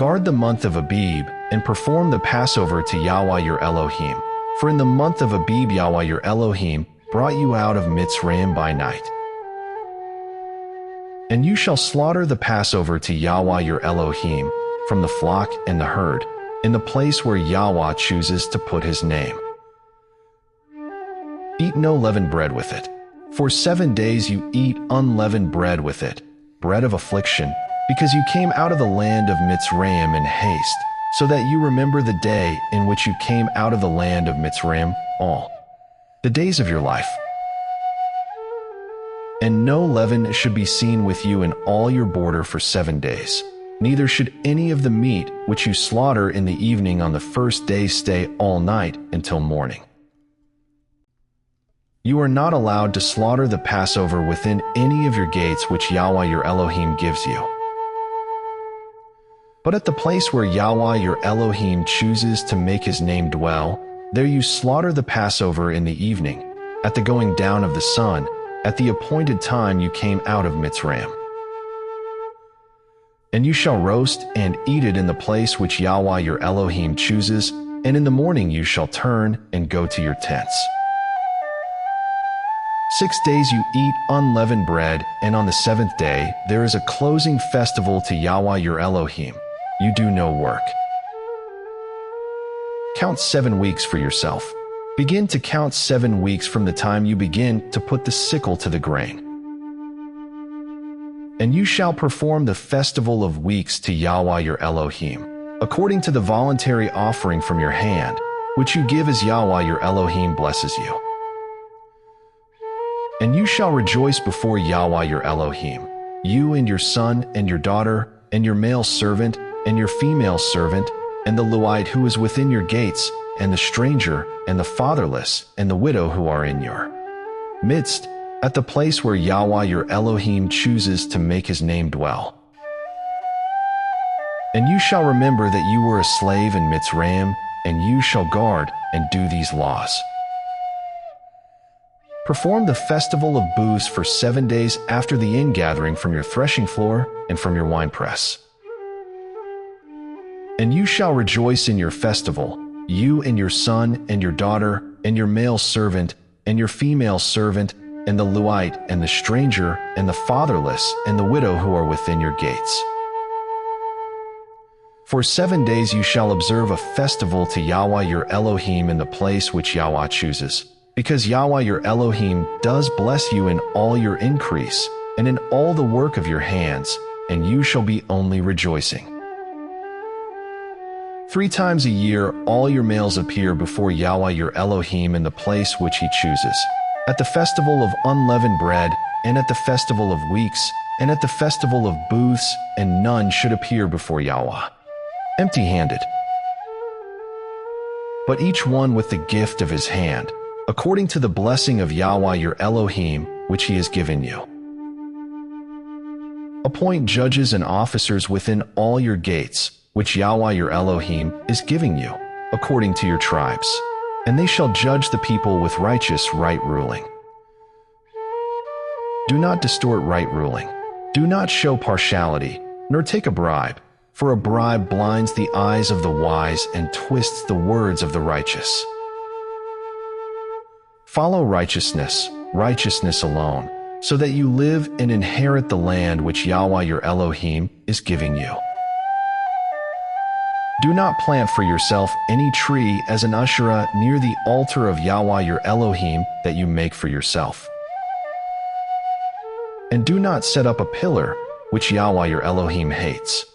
Guard the month of Abib, and perform the Passover to Yahweh your Elohim. For in the month of Abib Yahweh your Elohim brought you out of Mitzrayim by night. And you shall slaughter the Passover to Yahweh your Elohim from the flock and the herd, in the place where Yahweh chooses to put his name. Eat no leavened bread with it. For 7 days you eat unleavened bread with it, bread of affliction, because you came out of the land of Mitzrayim in haste, so that you remember the day in which you came out of the land of Mitzrayim, all the days of your life. And no leaven should be seen with you in all your border for 7 days. Neither should any of the meat which you slaughter in the evening on the first day stay all night until morning. You are not allowed to slaughter the Passover within any of your gates which Yahweh your Elohim gives you. But at the place where Yahweh your Elohim chooses to make his name dwell, there you slaughter the Passover in the evening, at the going down of the sun, at the appointed time you came out of Mitzrayim. And you shall roast and eat it in the place which Yahweh your Elohim chooses, and in the morning you shall turn and go to your tents. 6 days you eat unleavened bread, and on the 7th day there is a closing festival to Yahweh your Elohim. You do no work. Count 7 weeks for yourself. Begin to count 7 weeks from the time you begin to put the sickle to the grain. And you shall perform the festival of weeks to Yahweh your Elohim, according to the voluntary offering from your hand, which you give as Yahweh your Elohim blesses you. And you shall rejoice before Yahweh your Elohim, you and your son and your daughter, and your male servant, and your female servant, and the Lew White who is within your gates, and the stranger, and the fatherless, and the widow who are in your midst, at the place where Yahweh your Elohim chooses to make his name dwell. And you shall remember that you were a slave in Mitzrayim, and you shall guard and do these laws. Perform the festival of booths for 7 days after the ingathering from your threshing floor and from your winepress. And you shall rejoice in your festival, you and your son and your daughter, and your male servant, and your female servant, and the Lew White, and the stranger, and the fatherless, and the widow who are within your gates. For 7 days you shall observe a festival to Yahweh your Elohim in the place which Yahweh chooses, because Yahweh your Elohim does bless you in all your increase, and in all the work of your hands, and you shall be only rejoicing. 3 times a year all your males appear before Yahweh your Elohim in the place which he chooses, at the festival of unleavened bread, and at the festival of weeks, and at the festival of booths, and none should appear before Yahweh empty-handed, but each one with the gift of his hand, according to the blessing of Yahweh your Elohim, which he has given you. Appoint judges and officers within all your gates, which Yahweh your Elohim is giving you, according to your tribes, and they shall judge the people with righteous right ruling. Do not distort right ruling. Do not show partiality, nor take a bribe, for a bribe blinds the eyes of the wise and twists the words of the righteous. Follow righteousness, righteousness alone, so that you live and inherit the land which Yahweh your Elohim is giving you. Do not plant for yourself any tree as an Asherah near the altar of Yahweh your Elohim that you make for yourself. And do not set up a pillar which Yahweh your Elohim hates.